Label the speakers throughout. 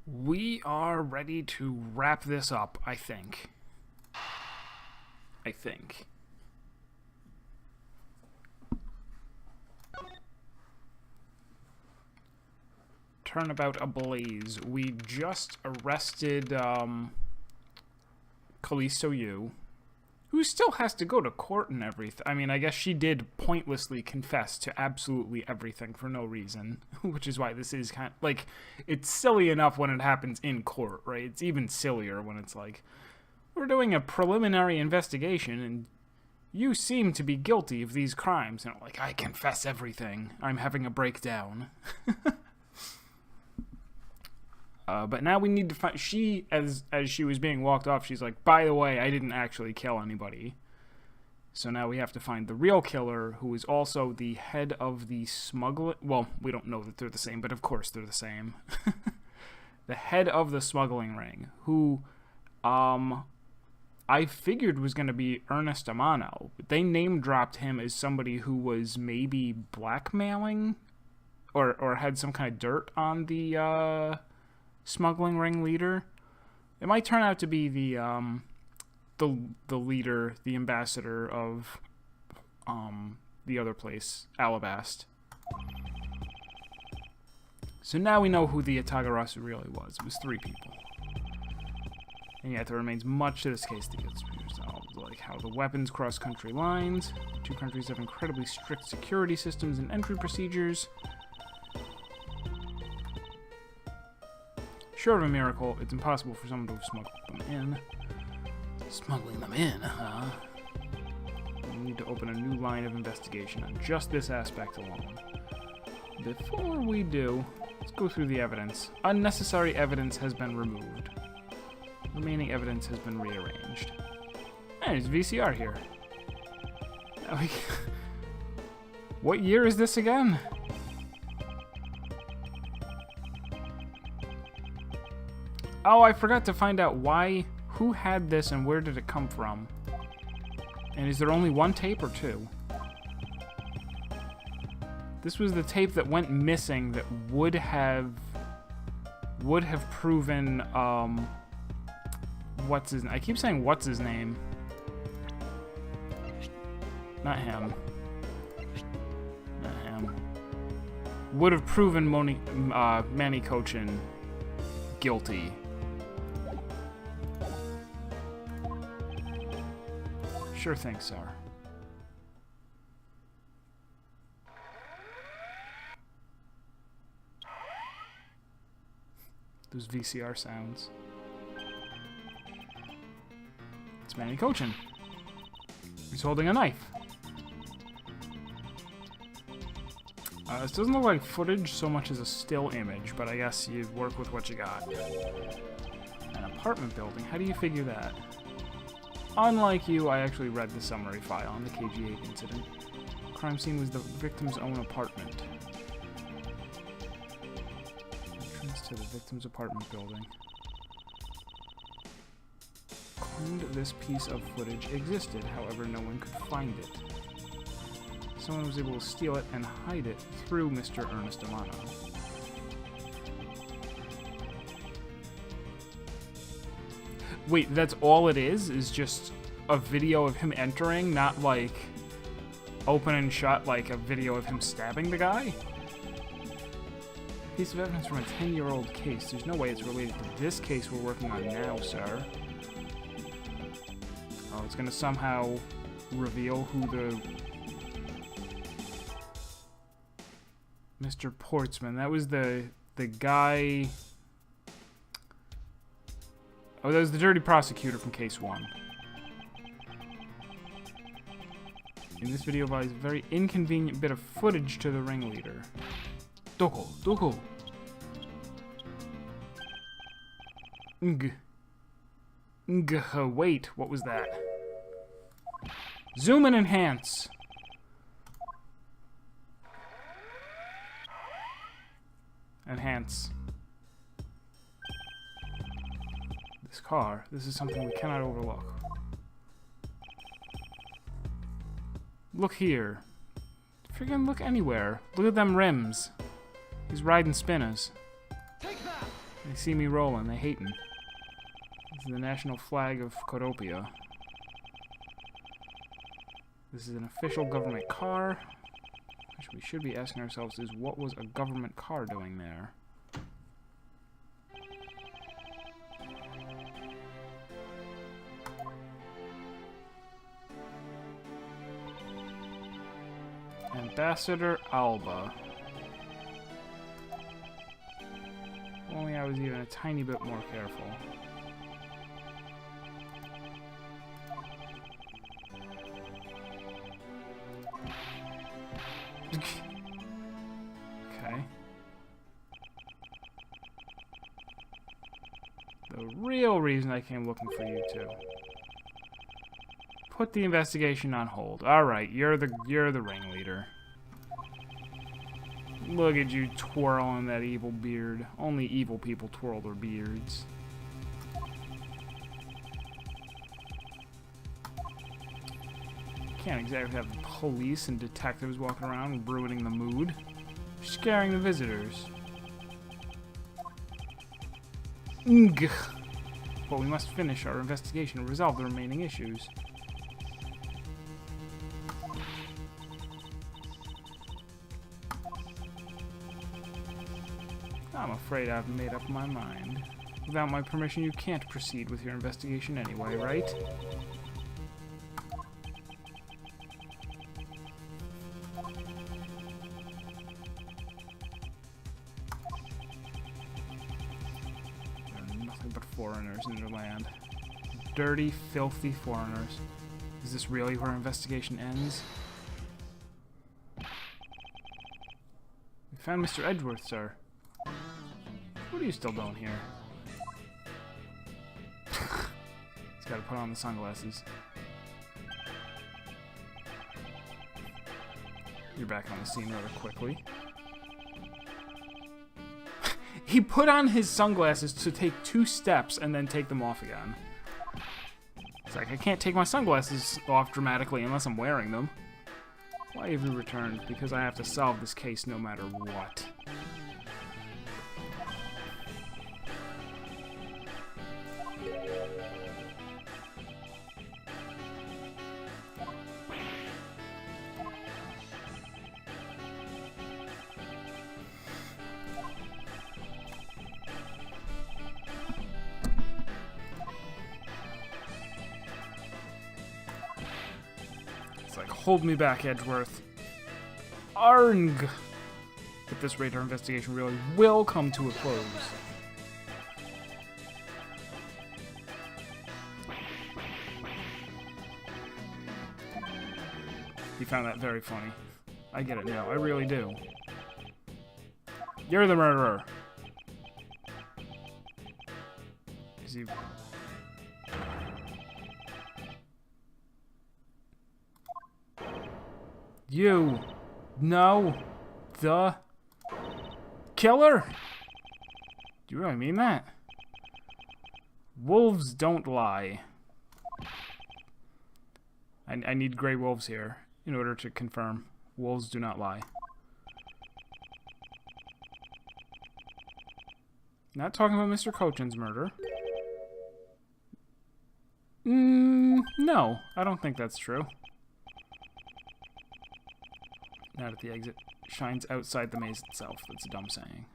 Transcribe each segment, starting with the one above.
Speaker 1: We are ready to wrap this up, I think. Turnabout ablaze. We just arrested, Callisto Yu, who still has to go to court and everything. I mean, I guess she did pointlessly confess to absolutely everything for no reason, which is why this is kind of, like, it's silly enough when it happens in court, right? It's even sillier when it's like, we're doing a preliminary investigation, and you seem to be guilty of these crimes. And like, I confess everything. I'm having a breakdown. But now we need to find... She, as she was being walked off, she's like, by the way, I didn't actually kill anybody. So now we have to find the real killer, who is also the head of the smuggling... Well, we don't know that they're the same, but of course they're the same. The head of the smuggling ring, who... I figured was going to be Ernest Amano. But they name-dropped him as somebody who was maybe blackmailing? Or had some kind of dirt on the, smuggling ring leader. It might turn out to be the leader, the ambassador of the other place, Alabast. So now we know who the Atagarasu really was. It was 3 people. And yet there remains much to this case to get resolved, like how the weapons cross country lines. The 2 countries have incredibly strict security systems and entry procedures. Short of a miracle, it's impossible for someone to have smuggled them in. Smuggling them in, huh? We need to open a new line of investigation on just this aspect alone. Before we do, let's go through the evidence. Unnecessary evidence has been removed. Remaining evidence has been rearranged. Hey, there's VCR here. What year is this again? Oh, I forgot to find out who had this and where did it come from. And is there only 1 tape or 2? This was the tape that went missing that would have proven, what's his name? I keep saying what's his name. Not him. Not him. Would have proven Manny Cochin guilty. Sure thing, sir. Those VCR sounds. It's Manny Cochin. He's holding a knife. This doesn't look like footage so much as a still image, but I guess you work with what you got. An apartment building. How do you figure that? Unlike you, I actually read the summary file on the KG-8 incident. The crime scene was the victim's own apartment. Entrance to the victim's apartment building. Claimed this piece of footage existed, however, no one could find it. Someone was able to steal it and hide it through Mr. Ernest Amano. Wait, that's all it is just a video of him entering, not like open and shut, like a video of him stabbing the guy? Piece of evidence from a 10-year-old case. There's no way it's related to this case we're working on now, sir. Oh, it's gonna somehow reveal who the... Mr. Portsman, that was the guy... Oh, that was the dirty prosecutor from Case 1. In this video lies a very inconvenient bit of footage to the ringleader. Doko, Doko. Wait, what was that? Zoom and enhance. Enhance. This car. This is something we cannot overlook. Look here. Look anywhere. Look at them rims. He's riding spinners.
Speaker 2: Take that!
Speaker 1: They see me rolling. They hate me. This is the national flag of Codopia. This is an official government car. Which we should be asking ourselves is, what was a government car doing there? Ambassador Alba. If only I was even a tiny bit more careful. Okay. The real reason I came looking for you two. Put the investigation on hold. Alright, you're the ringleader. Look at you twirling that evil beard. Only evil people twirl their beards. Can't exactly have police and detectives walking around ruining the mood. Scaring the visitors. Ugh. But we must finish our investigation and resolve the remaining issues. I'm afraid I've made up my mind. Without my permission, you can't proceed with your investigation anyway, right? There are nothing but foreigners in your land. Dirty, filthy foreigners. Is this really where our investigation ends? We found Mr. Edgeworth, sir. What are you still doing here? He's got to put on the sunglasses. You're back on the scene rather quickly. He put on his sunglasses to take 2 steps and then take them off again. It's like, I can't take my sunglasses off dramatically unless I'm wearing them. Why have you returned? Because I have to solve this case no matter what. It's like, hold me back, Edgeworth. Arng! At this rate, our investigation really will come to a close. He found that very funny. I get it now. I really do. You're the murderer. Is he... You. No. The killer? Do you really mean that? Wolves don't lie. I need gray wolves here in order to confirm. Wolves do not lie. Not talking about Mr. Cochin's murder. No, I don't think that's true. Not at the exit. Shines outside the maze itself. That's a dumb saying.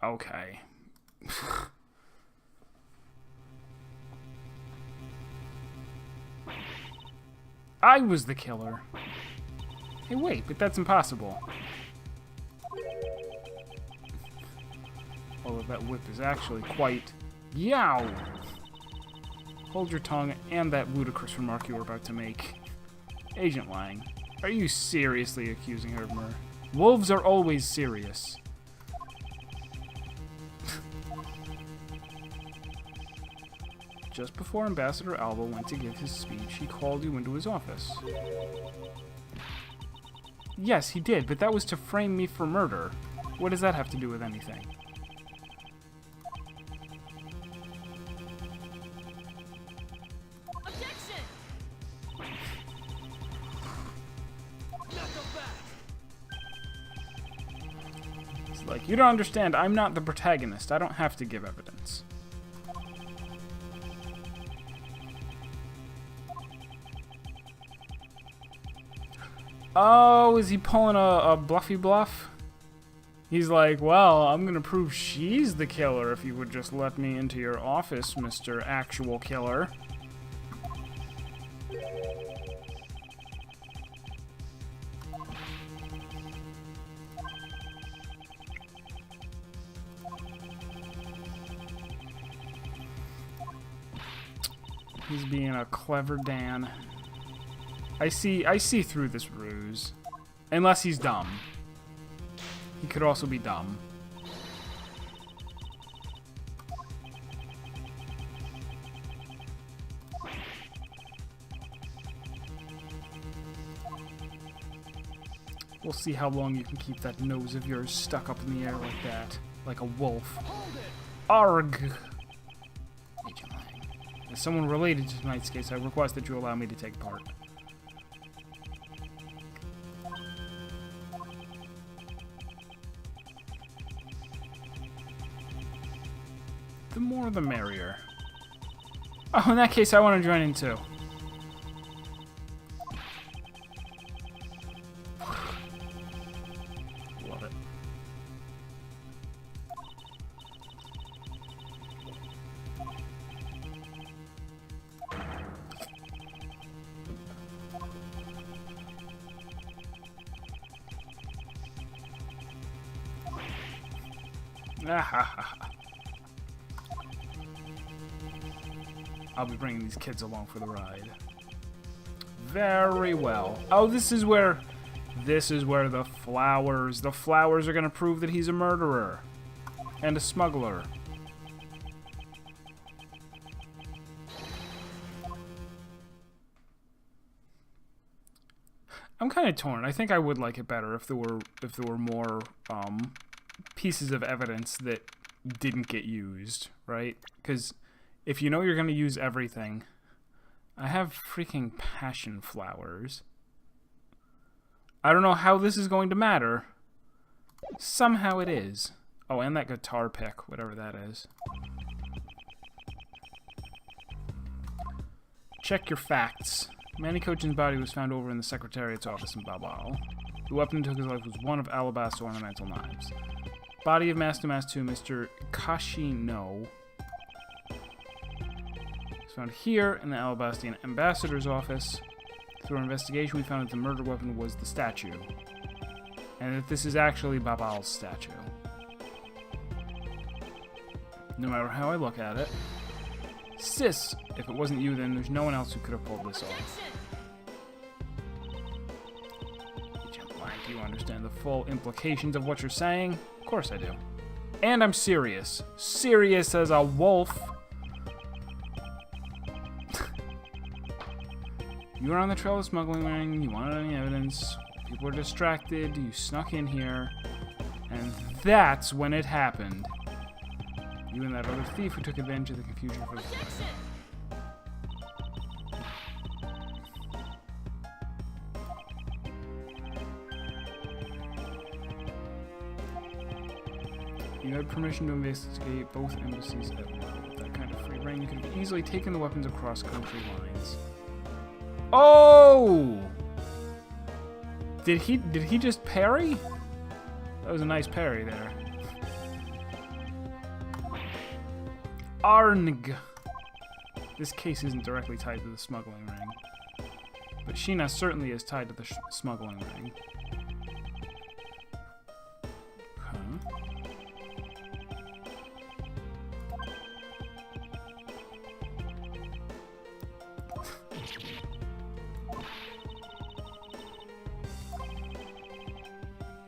Speaker 1: Okay. I was the killer. Hey, wait, but that's impossible. Although that whip is actually quite... Yow! Hold your tongue and that ludicrous remark you were about to make. Agent Lang, are you seriously accusing her of murder? Wolves are always serious. Just before Ambassador Alba went to give his speech, he called you into his office. Yes, he did, but that was to frame me for murder. What does that have to do with anything? Like, you don't understand. I'm not the protagonist. I don't have to give evidence. Oh, is he pulling a bluffy bluff? He's like, well, I'm gonna prove she's the killer if you would just let me into your office, Mr. Actual Killer. He's being a clever Dan. I see through this ruse. Unless he's dumb. He could also be dumb. We'll see how long you can keep that nose of yours stuck up in the air like that. Like a wolf. Arg! Agent Lang. As someone related to tonight's case, I request that you allow me to take part. The more the merrier. Oh, in that case, I want to join in too. Love it. I'll be bringing these kids along for the ride. Very well. Oh, this is where the flowers are going to prove that he's a murderer and a smuggler. I'm kind of torn. I think I would like it better if there were more pieces of evidence that didn't get used, right? Because if you know you're going to use everything, I have freaking passion flowers. I don't know how this is going to matter. Somehow it is. Oh, and that guitar pick, whatever that is. Check your facts. Manny Cochin's body was found over in the Secretariat's office in Babal. The weapon that took his life was one of alabaster ornamental knives. Body of Master 2, Mr. Kashino, was found here in the Alabastian ambassador's office. Through our investigation, we found that the murder weapon was the statue, and that this is actually Babal's statue. No matter how I look at it. Sis! If it wasn't you, then there's no one else who could have pulled this off. Agent Blank, do you understand the full implications of what you're saying? Of course I do. And I'm serious. Serious as a wolf. You were on the trail of smuggling ring, you wanted any evidence, people were distracted, you snuck in here, and that's when it happened. You and that other thief who took advantage of the confusion for the fire. You had permission to investigate both embassies at will. With that kind of free reign, you could have easily taken the weapons across country lines. Oh! Did he just parry? That was a nice parry there. Arng. This case isn't directly tied to the smuggling ring, but Sheena certainly is tied to the smuggling ring. Huh?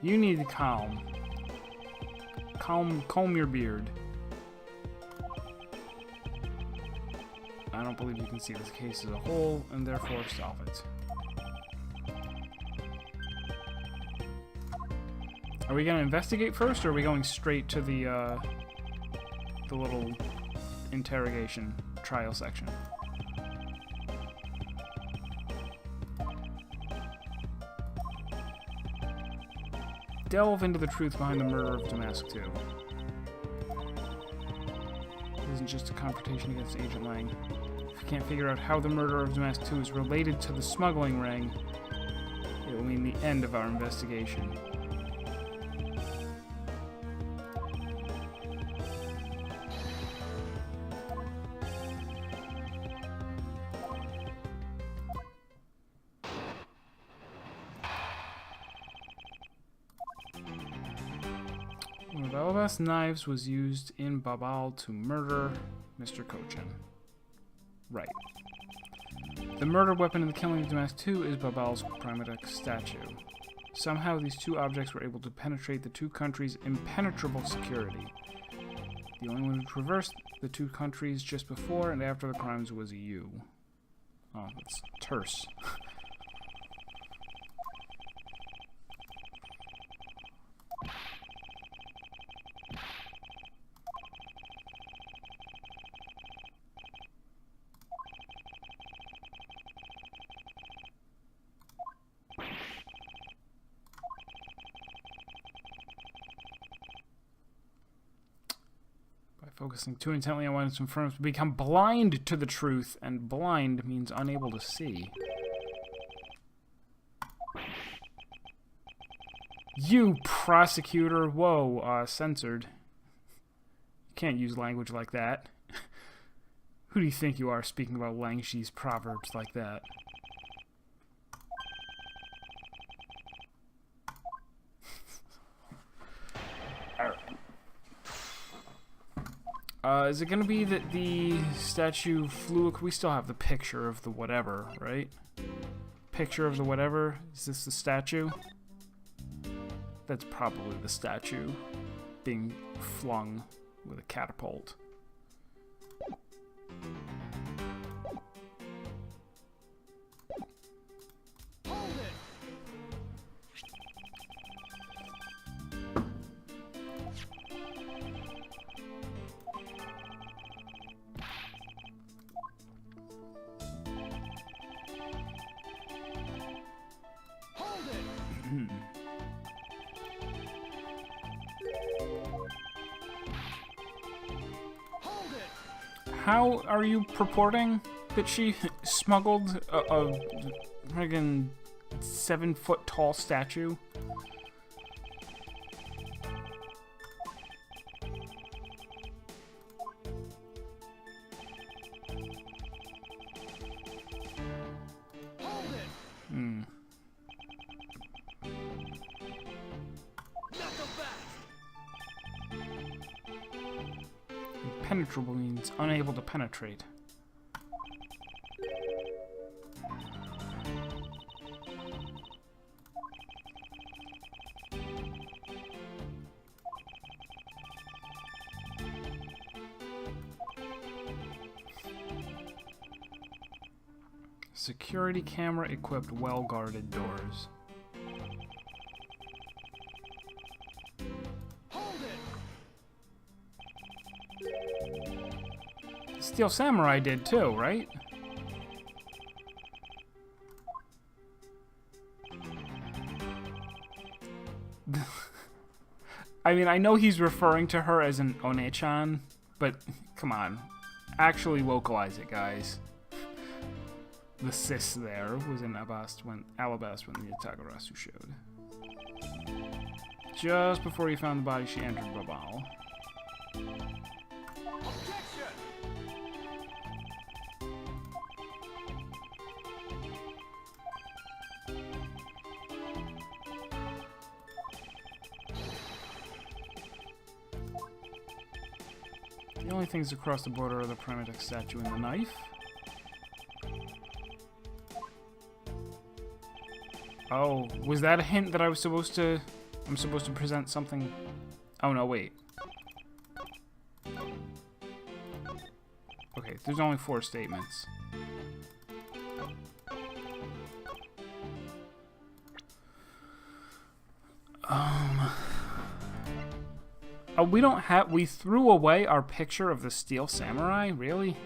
Speaker 1: You need calm. Comb your beard. I don't believe you can see this case as a whole, and therefore solve it. Are we going to investigate first, or are we going straight to the little interrogation trial section? delve into the truth behind the murder of Damask 2. It isn't just a confrontation against Agent Lang. If you can't figure out how the murder of Damask 2 is related to the smuggling ring, it will mean the end of our investigation. One of Alabast's knives was used in Babal to murder Mr. Kochan. Right. The murder weapon in the killing of Damask 2 is Babal's Primadex statue. Somehow these two objects were able to penetrate the two countries' impenetrable security. The only one who traversed the two countries just before and after the crimes was you. Oh, that's terse. Focusing too intently on what is confirmed, we become blind to the truth, and blind means unable to see. You prosecutor! Whoa, censored. You can't use language like that. Who do you think you are speaking about Langshi's proverbs like that? Is it gonna be that the statue flew? We still have the picture of the whatever, right? Picture of the whatever? Is this the statue? That's probably the statue being flung with a catapult. How are you purporting that she smuggled a friggin' 7-foot tall statue? Impenetrable means unable to penetrate. Security camera equipped well-guarded doors. Steel Samurai did too, right? I mean, I know he's referring to her as an One-chan, but come on. Actually localize it, guys. The sis there was in Alabast when the Itagarasu showed. Just before he found the body, she entered Babal. The only things across the border are the Primadex statue and the knife. Oh, was that a hint that I'm supposed to present something? Oh no, wait. Okay, there's only 4 statements. Oh, we threw away our picture of the Steel Samurai? Really?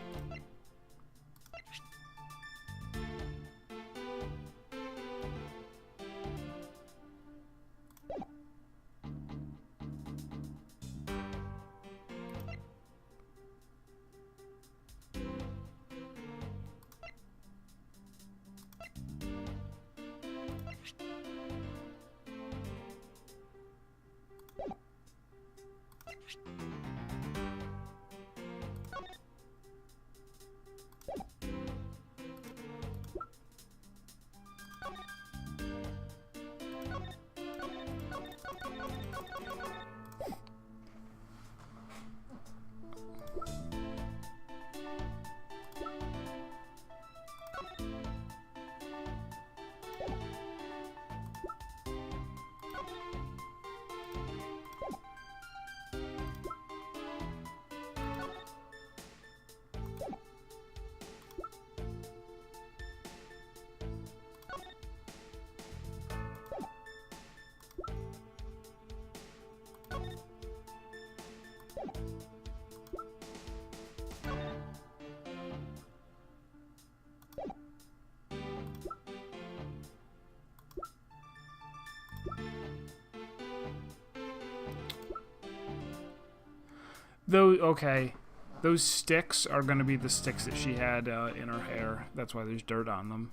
Speaker 1: Okay. Those sticks are going to be the sticks that she had in her hair. That's why there's dirt on them.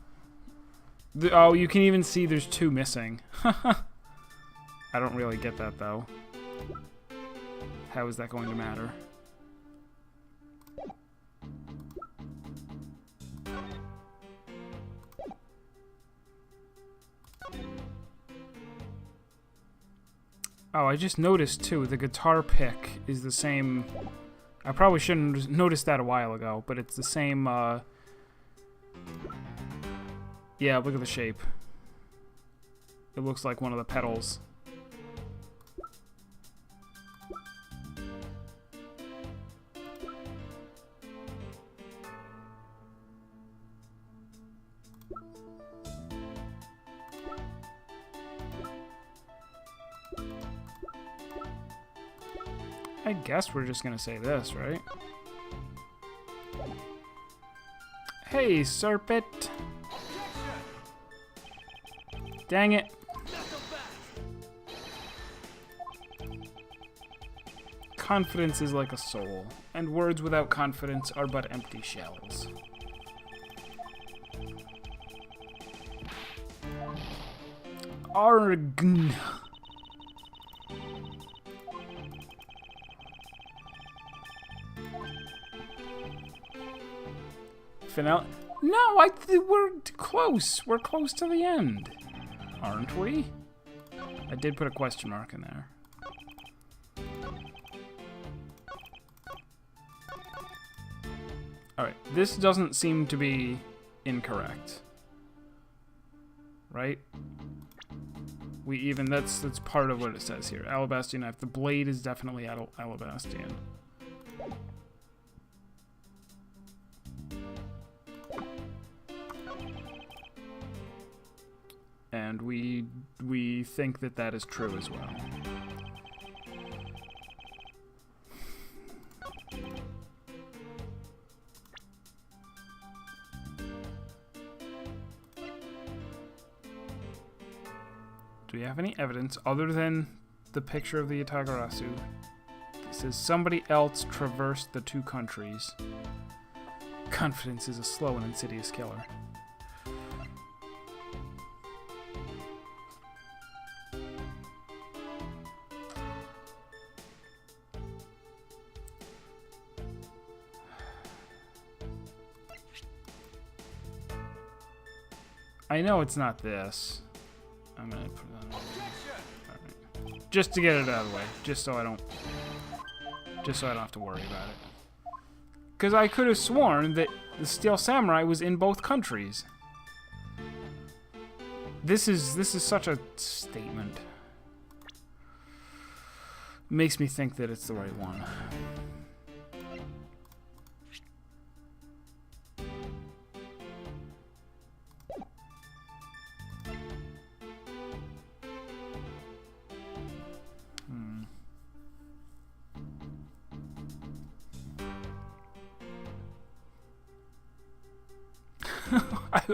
Speaker 1: Oh, you can even see there's 2 missing. I don't really get that, though. How is that going to matter? Oh, I just noticed, too, the guitar pick is the same... I probably shouldn't have noticed that a while ago, but it's the same, Yeah, look at the shape. It looks like one of the pedals. I guess we're just gonna say this, right? Hey, Serpent! Dang it. Confidence is like a soul, and words without confidence are but empty shells. Argn. Finale. No, we're close. We're close to the end. Aren't we? I did put a question mark in there. Alright, this doesn't seem to be incorrect. Right? That's part of what it says here. Alabaster knife. The blade is definitely Alabastian. And we think that that is true as well. Do we have any evidence other than the picture of the Itagarasu? It says somebody else traversed the 2 countries. Confidence is a slow and insidious killer. I know it's not this. I'm gonna put it on. Right. Just to get it out of the way, just so I don't have to worry about it. Because I could have sworn that the Steel Samurai was in both countries. This is such a statement. Makes me think that it's the right one.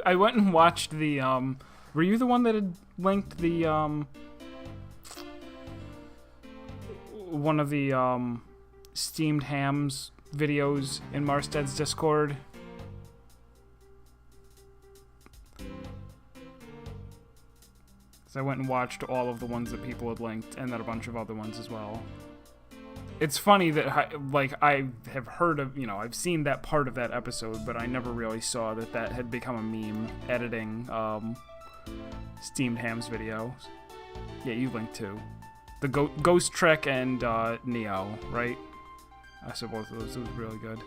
Speaker 1: I went and watched the, were you the one that had linked the, one of the, steamed hams videos in Marsted's Discord? So I went and watched all of the ones that people had linked, and then a bunch of other ones as well. It's funny that, like, I have heard of, you know, I've seen that part of that episode, but I never really saw that that had become a meme, editing, Steamed Hams videos. Yeah, you linked too. The Ghost Trek and, Neo, right? I saw both of those. It was really good.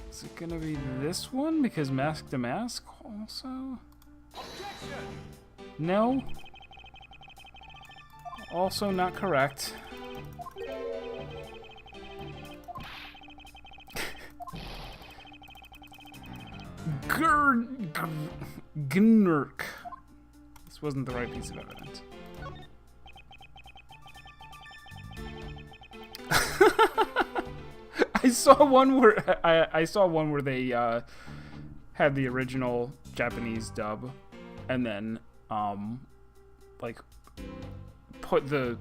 Speaker 1: Is it gonna be this one? Because Mask to Mask also? No. Also not correct. Gnurk. This wasn't the right piece of evidence. I saw one where I saw one where they had the original Japanese dub, and then like put the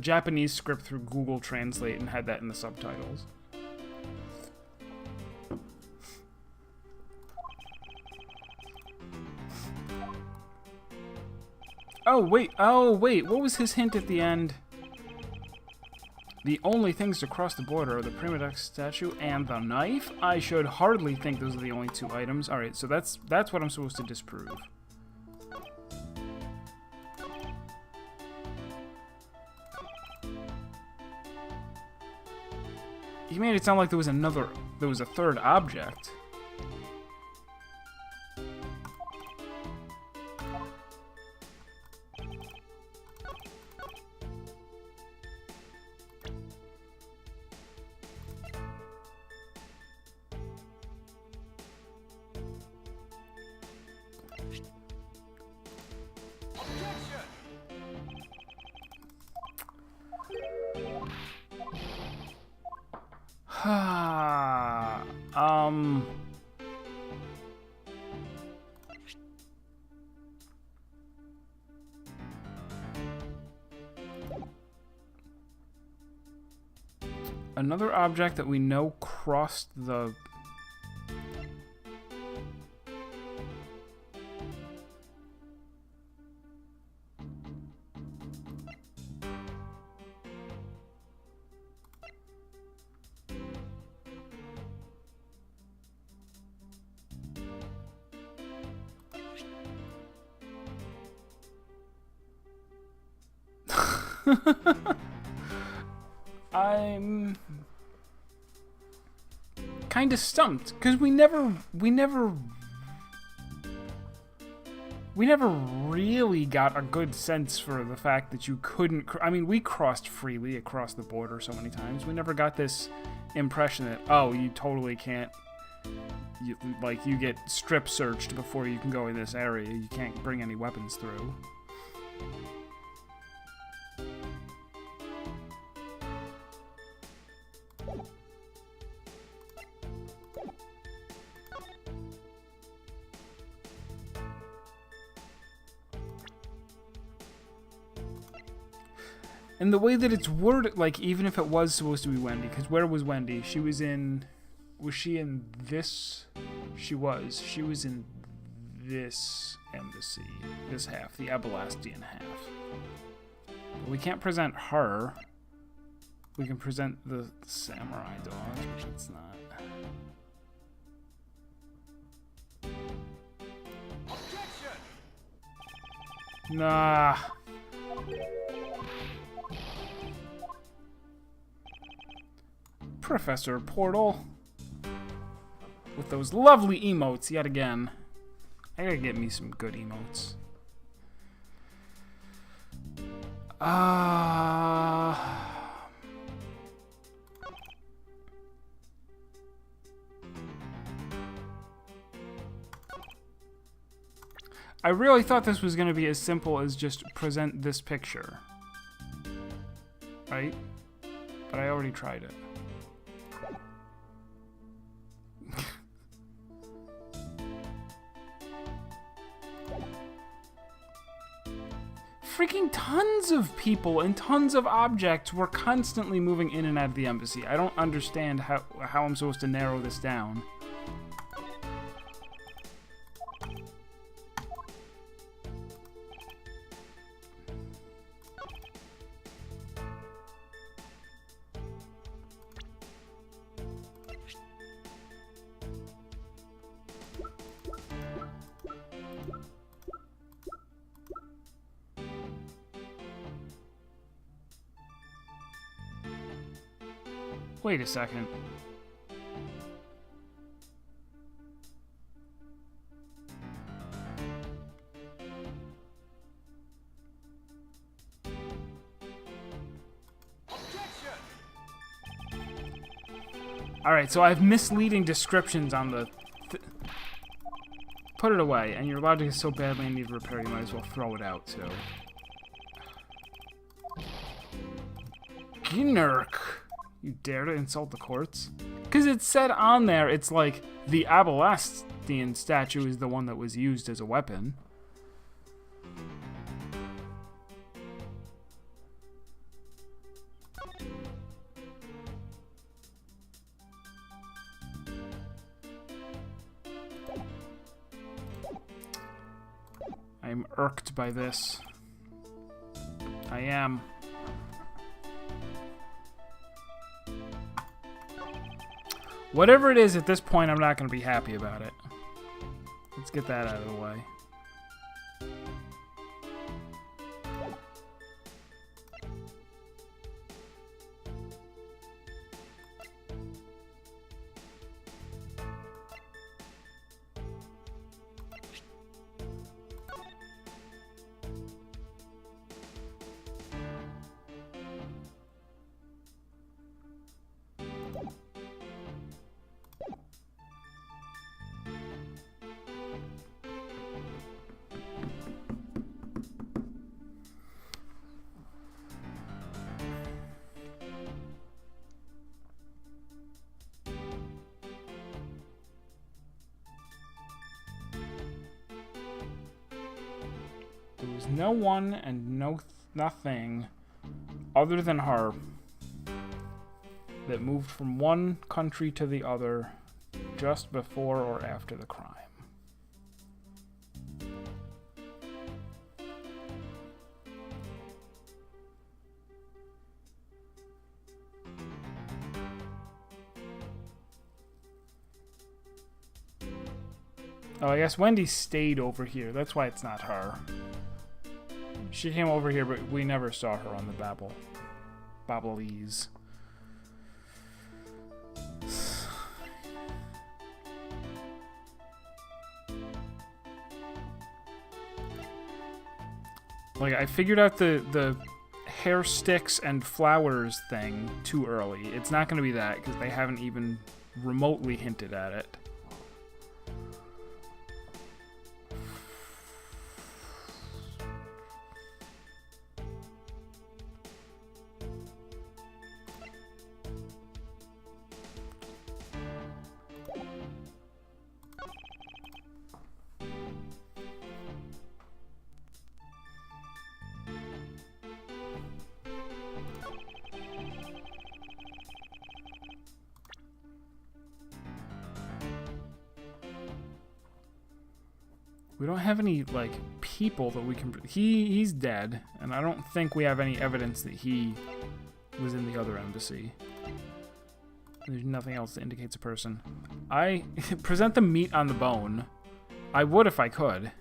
Speaker 1: Japanese script through Google Translate and had that in the subtitles. Oh wait, what was his hint at the end? The only things to cross the border are the prima donna statue and the knife? I should hardly think those are the only two items. Alright, so that's what I'm supposed to disprove. You made it sound like there was a third object. Another object that we know crossed the... I'm kind of stumped because we never really got a good sense for the fact that you couldn't. I mean, we crossed freely across the border so many times. We never got this impression that, oh, you totally can't. You get strip searched before you can go in this area. You can't bring any weapons through. And the way that it's worded, like, even if it was supposed to be Wendy, because where was Wendy? She was in... Was she in this? She was. She was in this embassy. This half. The Abelastian half. But we can't present her. We can present the samurai dog, but it's not.
Speaker 2: Objection!
Speaker 1: Nah. Professor Portal. With those lovely emotes yet again. I gotta get me some good emotes. I really thought this was gonna be as simple as just present this picture. Right? But I already tried it. Freaking tons of people and tons of objects were constantly moving in and out of the embassy. I don't understand how I'm supposed to narrow this down. Wait a second. Alright, so I have misleading descriptions on the... Put it away, and your logic is so badly in need of repair, you might as well throw it out, too. Ginnerk. You dare to insult the courts? Because it said on there, it's like the Abelastian statue is the one that was used as a weapon. I'm irked by this. I am. Whatever it is at this point, I'm not going to be happy about it. Let's get that out of the way. There was no one and nothing other than her that moved from one country to the other just before or after the crime. Oh, I guess Wendy stayed over here. That's why it's not her. She came over here, but we never saw her on the Babblese. Like, I figured out the hair sticks and flowers thing too early. It's not going to be that, because they haven't even remotely hinted at it. We don't have any, like, people that we can... He's dead, and I don't think we have any evidence that he was in the other embassy. There's nothing else that indicates a person. I... present the meat on the bone. I would if I could.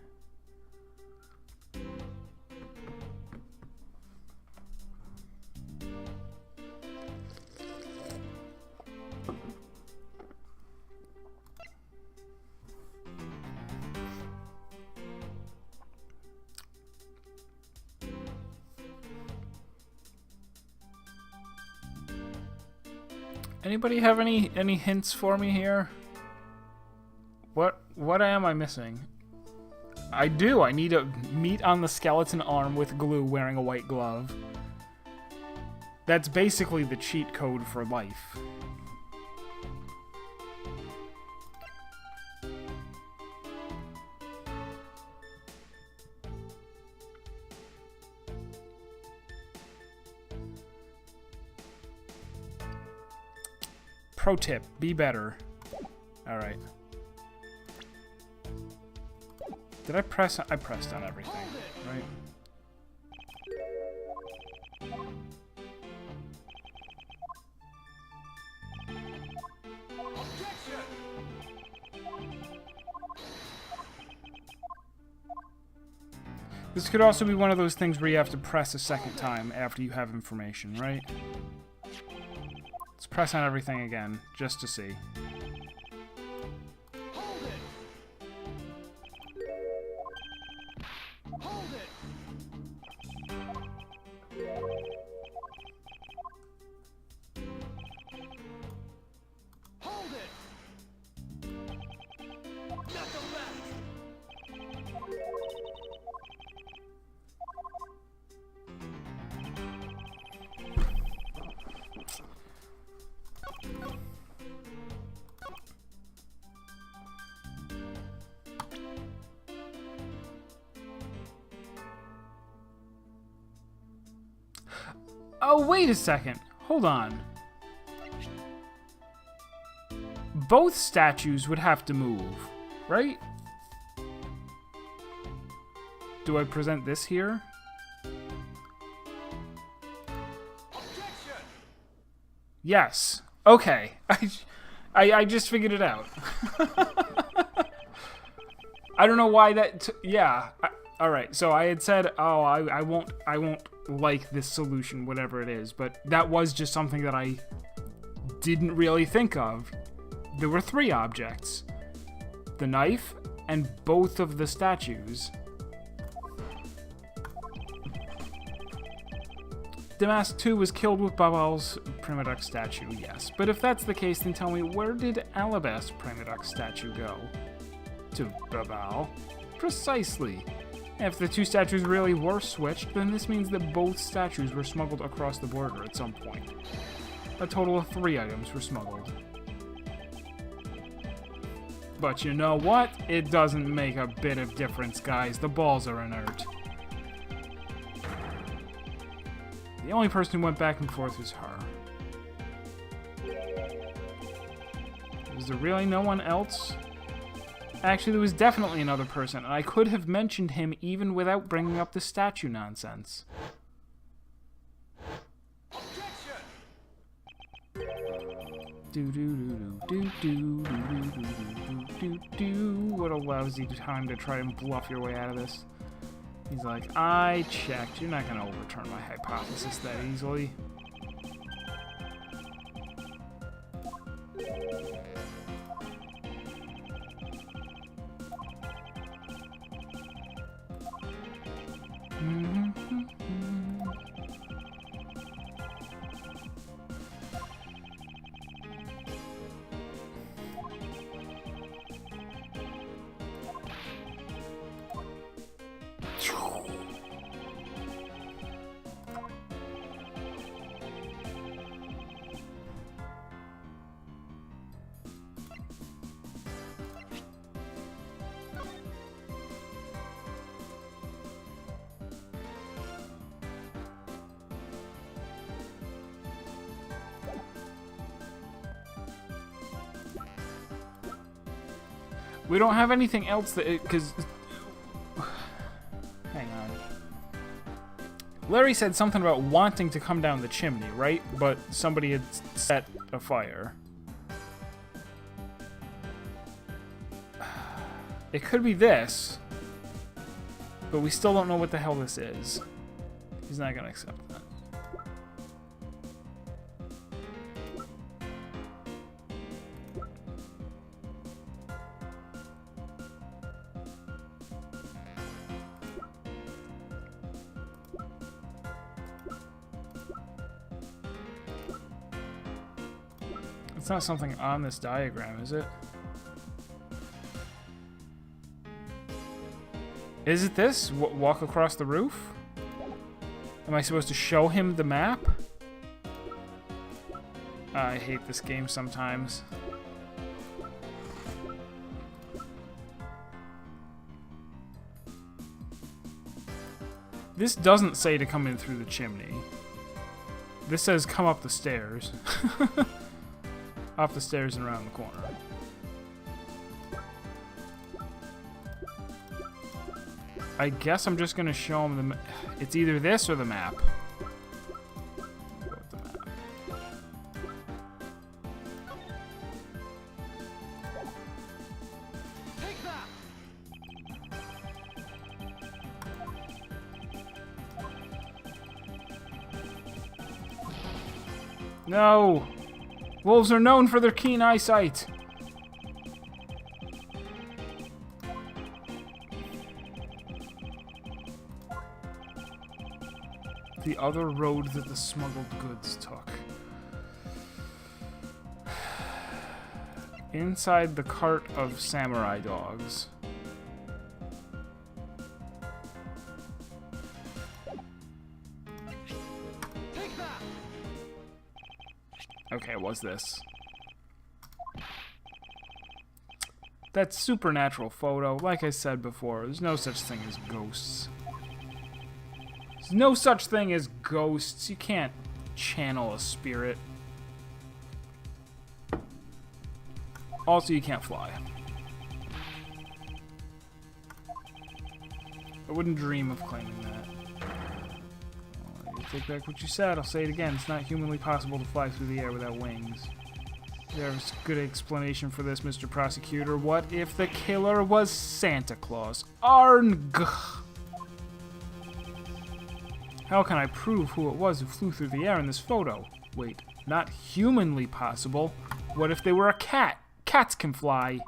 Speaker 1: Anybody have any hints for me here? What am I missing? I do. I need a meat on the skeleton arm with glue wearing a white glove. That's basically the cheat code for life. Pro tip, be better. Alright. Did I press? I pressed on everything, right? This could also be one of those things where you have to press a second time after you have information, right? Let's press on everything again, just to see.
Speaker 2: Hold it. Hold it. Hold it. Knuckle back.
Speaker 1: Oh, wait a second. Hold on. Both statues would have to move, right? Do I present this here? Yes. Okay. I just figured it out. I don't know why that. Yeah. All right. So I had said, oh, I won't like this solution, whatever it is. But that was just something that I didn't really think of. There were 3 objects: the knife and both of the statues. Damask 2 was killed with Babal's Primaduck statue, yes. But if that's the case, then tell me, where did Alabast's Primaduck statue go? To Babal? Precisely. And if the 2 statues really were switched, then this means that both statues were smuggled across the border at some point. A total of 3 items were smuggled. But you know what? It doesn't make a bit of difference, guys. The balls are inert. The only person who went back and forth was her. Was there really no one else? Actually, there was definitely another person, and I could have mentioned him even without bringing up the statue nonsense. What a lousy time to try and bluff your way out of this. He's like, I checked. You're not going to overturn my hypothesis that easily. We don't have anything else that because hang on. Larry said something about wanting to come down the chimney, right? But somebody had set a fire. It could be this, but we still don't know what the hell this is. He's not gonna accept that. It's not something on this diagram, is it? Is it this? Walk across the roof? Am I supposed to show him the map? I hate this game sometimes. This doesn't say to come in through the chimney. This says come up the stairs. Off the stairs and around the corner. I guess I'm just gonna show him the. It's either this or the map. Go with the map. Take that. No. Wolves are known for their keen eyesight. The other road that the smuggled goods took. Inside the cart of samurai dogs. Okay, it was this. That supernatural photo, like I said before, there's no such thing as ghosts. There's no such thing as ghosts. You can't channel a spirit. Also, you can't fly. I wouldn't dream of claiming that. Oh, you take back what you said. I'll say it again. It's not humanly possible to fly through the air without wings. There's a good explanation for this, Mr. Prosecutor. What if the killer was Santa Claus? Arng! How can I prove who it was who flew through the air in this photo? Wait, not humanly possible. What if they were a cat? Cats can fly.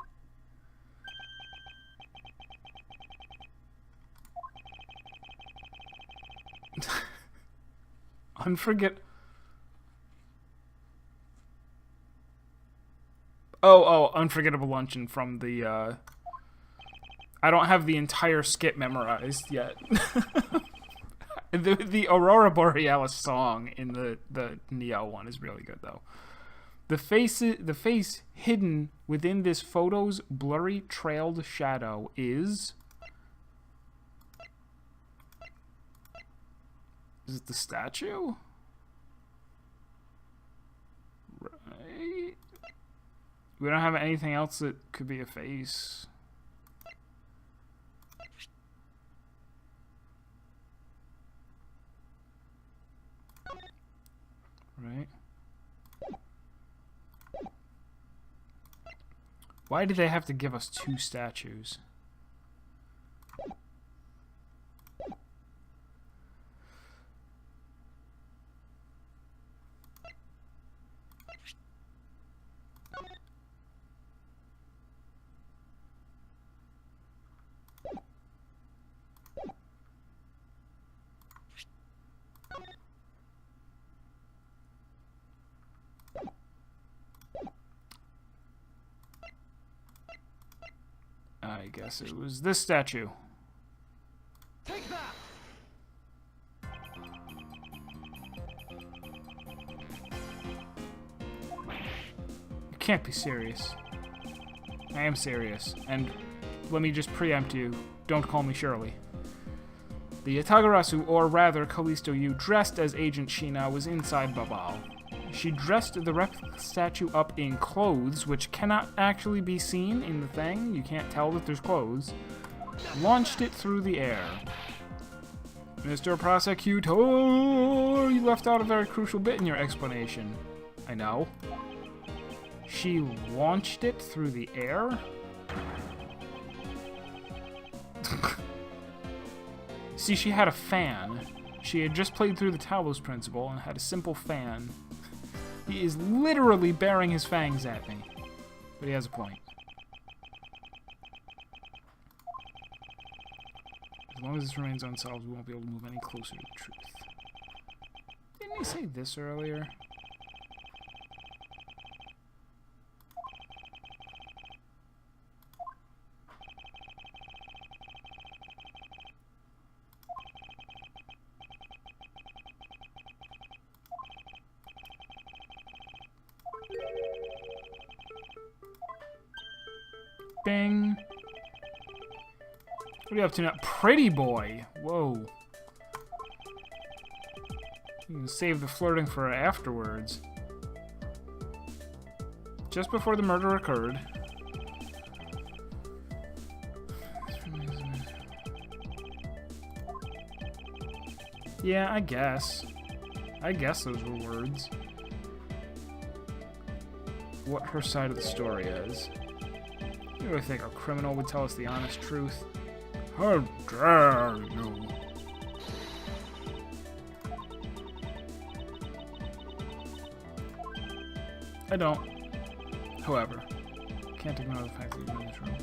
Speaker 1: Unforgettable Luncheon from the, I don't have the entire skit memorized yet. The Aurora Borealis song in the Neo one is really good, though. The face hidden within this photo's blurry trailed shadow is it the statue? Right. We don't have anything else that could be a face. Right. Why did they have to give us two statues? I guess it was this statue.
Speaker 2: Take that.
Speaker 1: You can't be serious. I am serious, and let me just preempt you. Don't call me Shirley. The Yatagarasu, or rather Callisto Yu, dressed as Agent Shina, was inside Babal. She dressed the replica statue up in clothes, which cannot actually be seen in the thing. You can't tell that there's clothes. Launched it through the air. Mr. Prosecutor, you left out a very crucial bit in your explanation. I know. She launched it through the air? See, she had a fan. She had just played through the Talos Principle and had a simple fan. He is literally baring his fangs at me. But he has a point. As long as this remains unsolved, we won't be able to move any closer to the truth. Didn't he say this earlier? Bing. What are you up to now? Pretty boy. Whoa. You can save the flirting for afterwards. Just before the murder occurred. Yeah, I guess. I guess those were words. What her side of the story is. You really think a criminal would tell us the honest truth? How dare you? I don't. However, can't ignore the fact that you're in this room.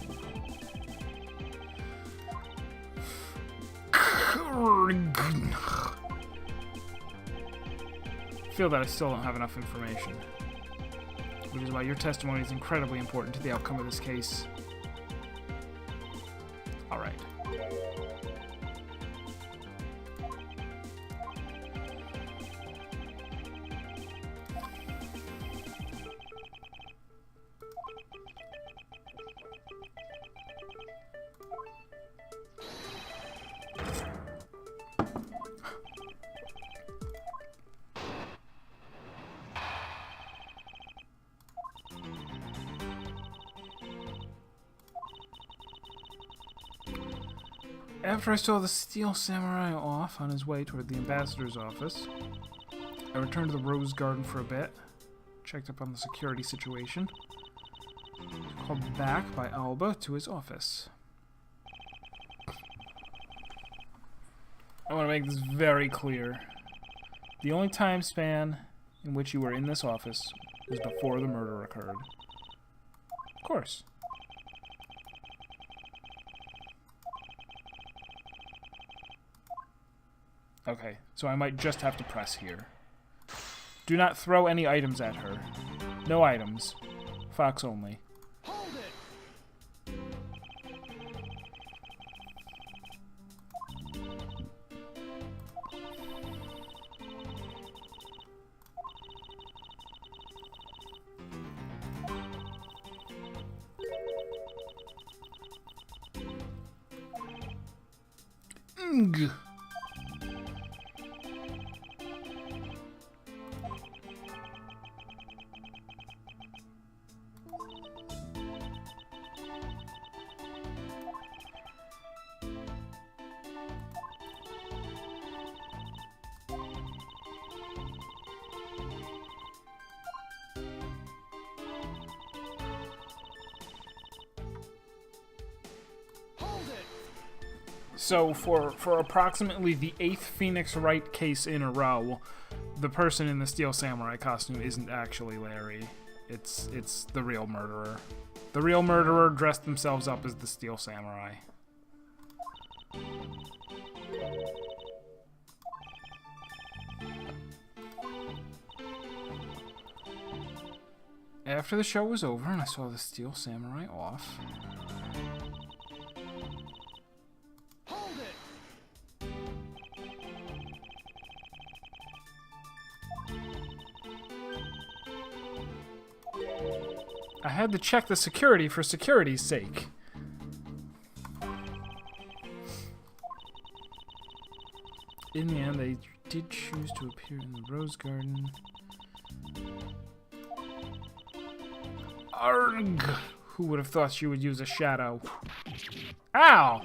Speaker 1: I feel that I still don't have enough information. Which is why your testimony is incredibly important to the outcome of this case. Alright. After I saw the steel samurai off on his way toward the ambassador's office, I returned to the rose garden for a bit, checked up on the security situation, called back by Alba to his office. I want to make this very clear. The only time span in which you were in this office was before the murder occurred. Of course. Okay, so I might just have to press here. Do not throw any items at her. No items. Fox only.
Speaker 2: Hold it!
Speaker 1: Ugh. So for approximately the 8th Phoenix Wright case in a row, the person in the Steel Samurai costume isn't actually Larry. It's the real murderer. The real murderer dressed themselves up as the Steel Samurai. After the show was over and I saw the Steel Samurai off, I had to check the security for security's sake. In the end, they did choose to appear in the Rose Garden. Arg! Who would have thought she would use a shadow? Ow!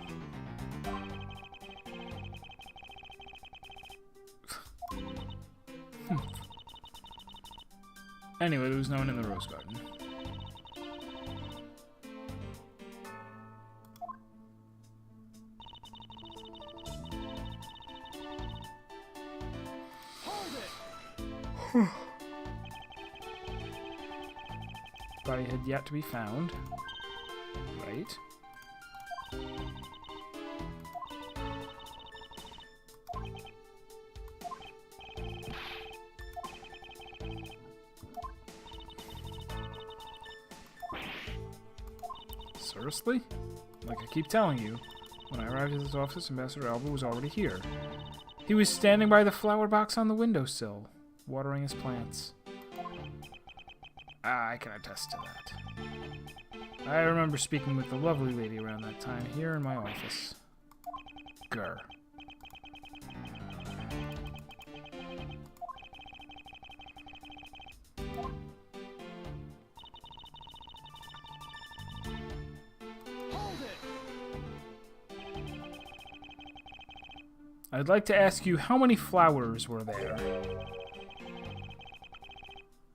Speaker 1: Anyway, there was no one in the Rose Garden. Body had yet to be found. Right. Seriously? Like I keep telling you, when I arrived at his office, Ambassador Alba was already here. He was standing by the flower box on the windowsill, watering his plants. I can attest to that. I remember speaking with the lovely lady around that time here in my office. Grr. I'd like to ask you, how many flowers were there?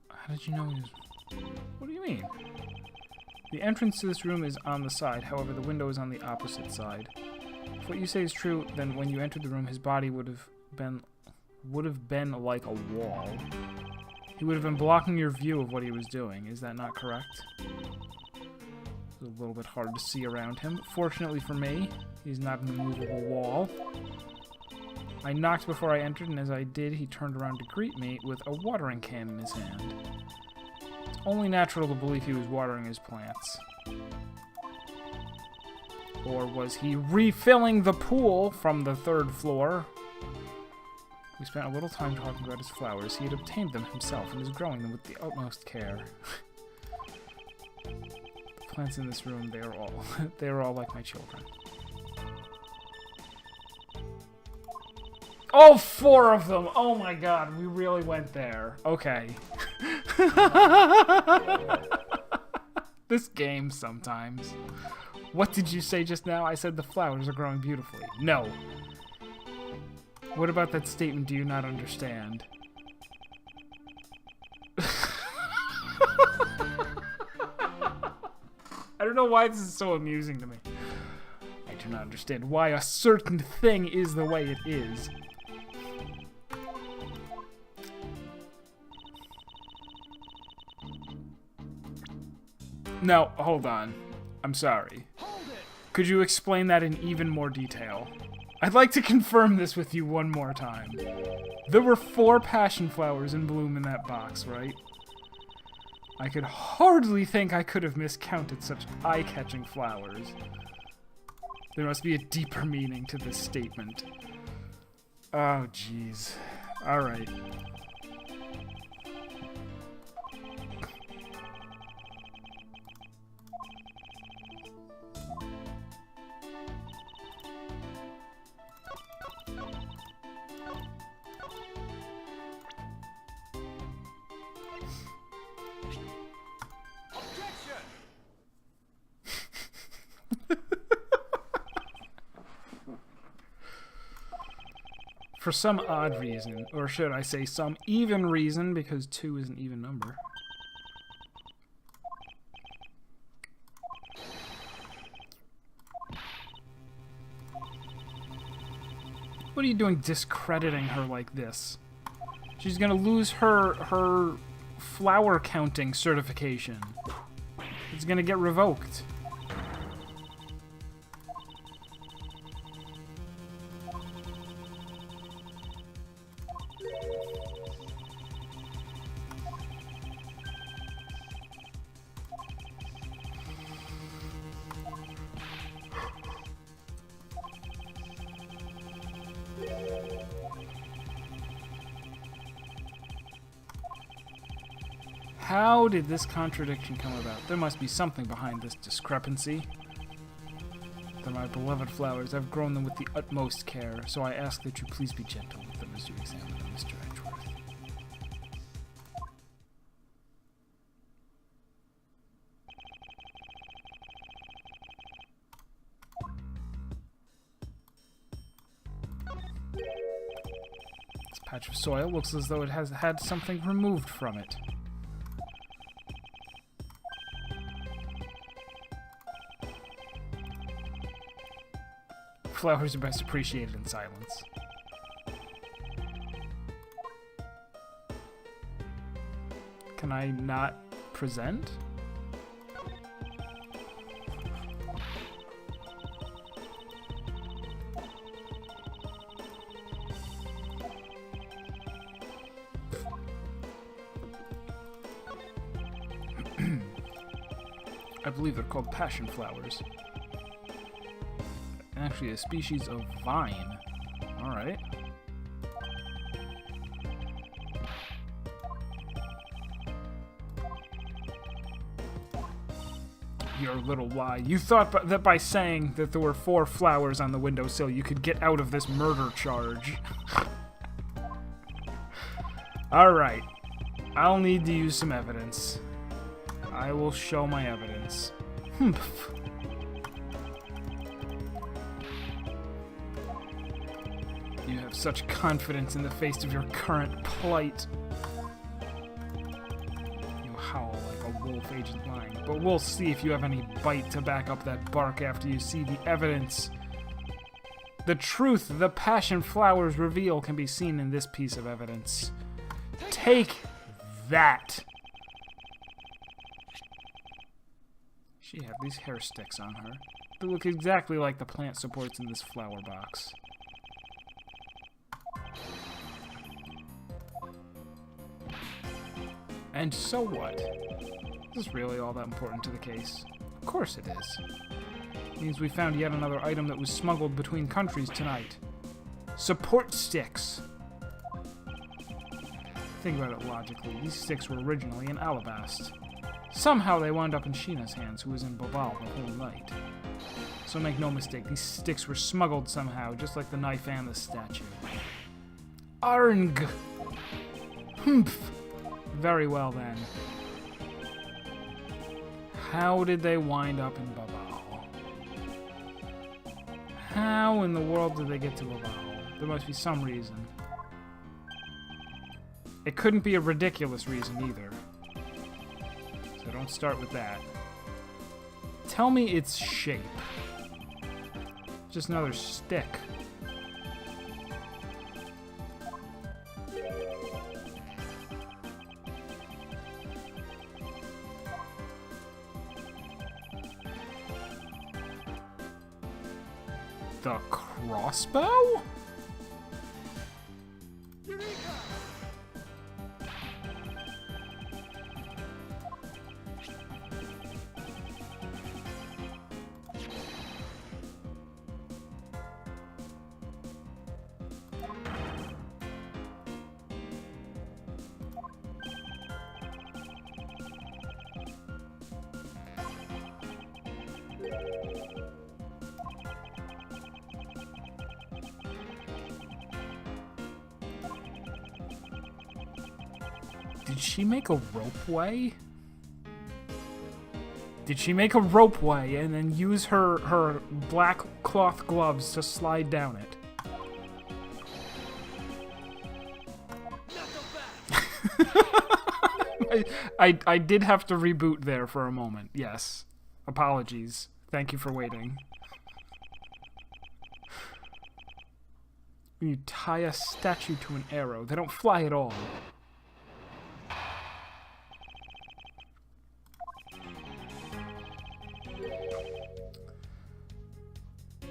Speaker 1: How did you know he was... What do you mean? The entrance to this room is on the side, however the window is on the opposite side. If what you say is true, then when you entered the room, his body would have been like a wall. He would have been blocking your view of what he was doing. Is that not correct? It's a little bit hard to see around him. Fortunately for me, he's not an immovable wall. I knocked before I entered, and as I did, he turned around to greet me with a watering can in his hand. It's only natural to believe he was watering his plants. Or was he refilling the pool from the 3rd floor? We spent a little time talking about his flowers. He had obtained them himself and is growing them with the utmost care. The plants in this room, they are all like my children. Oh, 4 of them! Oh my god, we really went there. Okay. This game sometimes. What did you say just now? I said the flowers are growing beautifully. No. What about that statement do you not understand? I don't know why this is so amusing to me. I do not understand why a certain thing is the way it is. No, hold on. I'm sorry. Could you explain that in even more detail? I'd like to confirm this with you one more time. There were 4 passion flowers in bloom in that box, right? I could hardly think I could have miscounted such eye-catching flowers. There must be a deeper meaning to this statement. Oh, jeez. Alright. For some odd reason, or should I say some even reason, because 2 is an even number. What are you doing discrediting her like this? She's gonna lose her flower counting certification. It's gonna get revoked. How did this contradiction come about? There must be something behind this discrepancy. They're my beloved flowers. I've grown them with the utmost care, so I ask that you please be gentle with them as you examine them, Mr. Edgeworth. This patch of soil looks as though it has had something removed from it. Flowers are best appreciated in silence. Can I not present? I believe they're called passion flowers. Actually, a species of vine. Alright. Your little lie. You thought that by saying that there were 4 flowers on the windowsill, you could get out of this murder charge. Alright. I'll need to use some evidence. I will show my evidence. Humph. You have such confidence in the face of your current plight. You howl like a wolf agent lying, but we'll see if you have any bite to back up that bark after you see the evidence. The truth the passion flowers reveal can be seen in this piece of evidence. Take that! She had these hair sticks on her. They look exactly like the plant supports in this flower box. And so what? Is this really all that important to the case? Of course it is. It means we found yet another item that was smuggled between countries tonight. Support sticks! Think about it logically. These sticks were originally in Alabast. Somehow they wound up in Sheena's hands, who was in Babal the whole night. So make no mistake, these sticks were smuggled somehow, just like the knife and the statue. Arng! Humph! Very well then. How did they wind up in Babal? How in the world did they get to evolve? There must be some reason. It couldn't be a ridiculous reason either. So don't start with that. Tell me its shape. Just another stick. The crossbow? Did she make a ropeway? Did she make a ropeway and then use her black cloth gloves to slide down it? I did have to reboot there for a moment. Yes. Apologies. Thank you for waiting. You tie a statue to an arrow. They don't fly at all.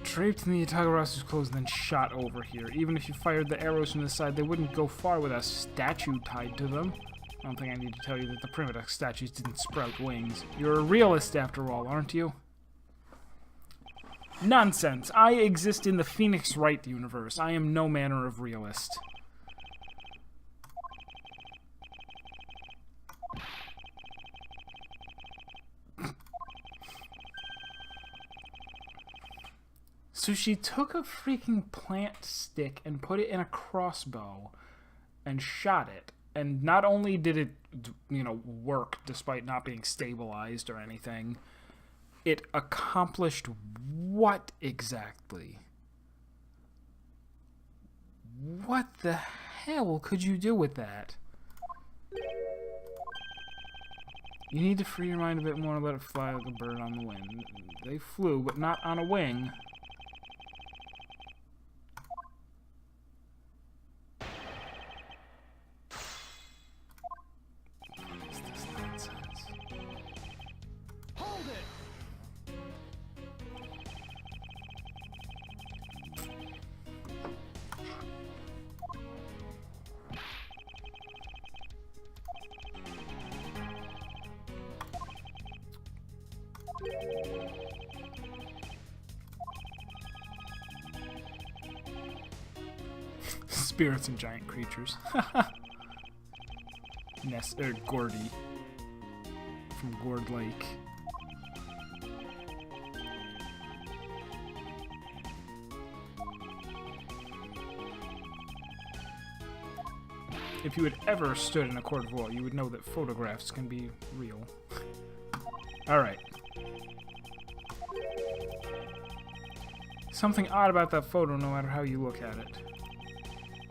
Speaker 1: Draped in the Itagarasu's clothes and then shot over here. Even if you fired the arrows from the side, they wouldn't go far with a statue tied to them. I don't think I need to tell you that the primitive statues didn't sprout wings. You're a realist after all, aren't you? Nonsense. I exist in the Phoenix Wright universe. I am no manner of realist. So she took a freaking plant stick and put it in a crossbow and shot it. And not only did it, work despite not being stabilized or anything, it accomplished what exactly? What the hell could you do with that? You need to free your mind a bit more and let it fly like a bird on the wind. They flew, but not on a wing. Spirits and giant creatures. Gordy. From Gord Lake. If you had ever stood in a court of law, you would know that photographs can be real. Alright. Something odd about that photo, no matter how you look at it.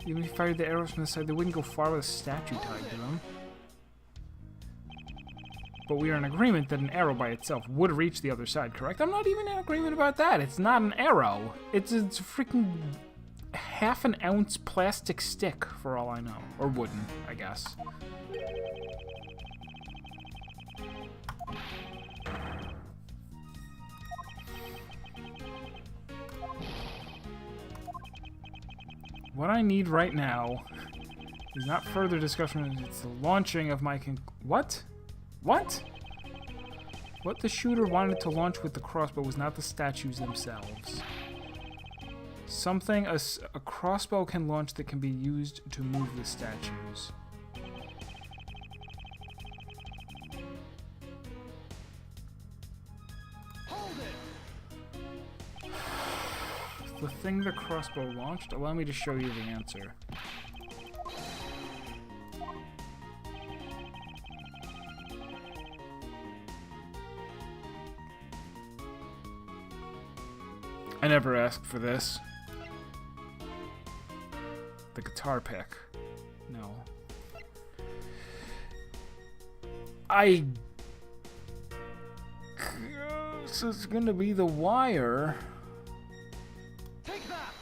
Speaker 1: Even if you fired the arrows from the side, they wouldn't go far with a statue tied to them. But we are in agreement that an arrow by itself would reach the other side, correct? I'm not even in agreement about that. It's not an arrow. It's a freaking half an ounce plastic stick, for all I know. Or wooden, I guess. What I need right now is not further discussion, it's the launching of my What? What? What the shooter wanted to launch with the crossbow was not the statues themselves. Something a crossbow can launch that can be used to move the statues. The thing the crossbow launched? Allow me to show you the answer. I never asked for this. The guitar pick. No. So it's gonna be the wire.
Speaker 2: Take that!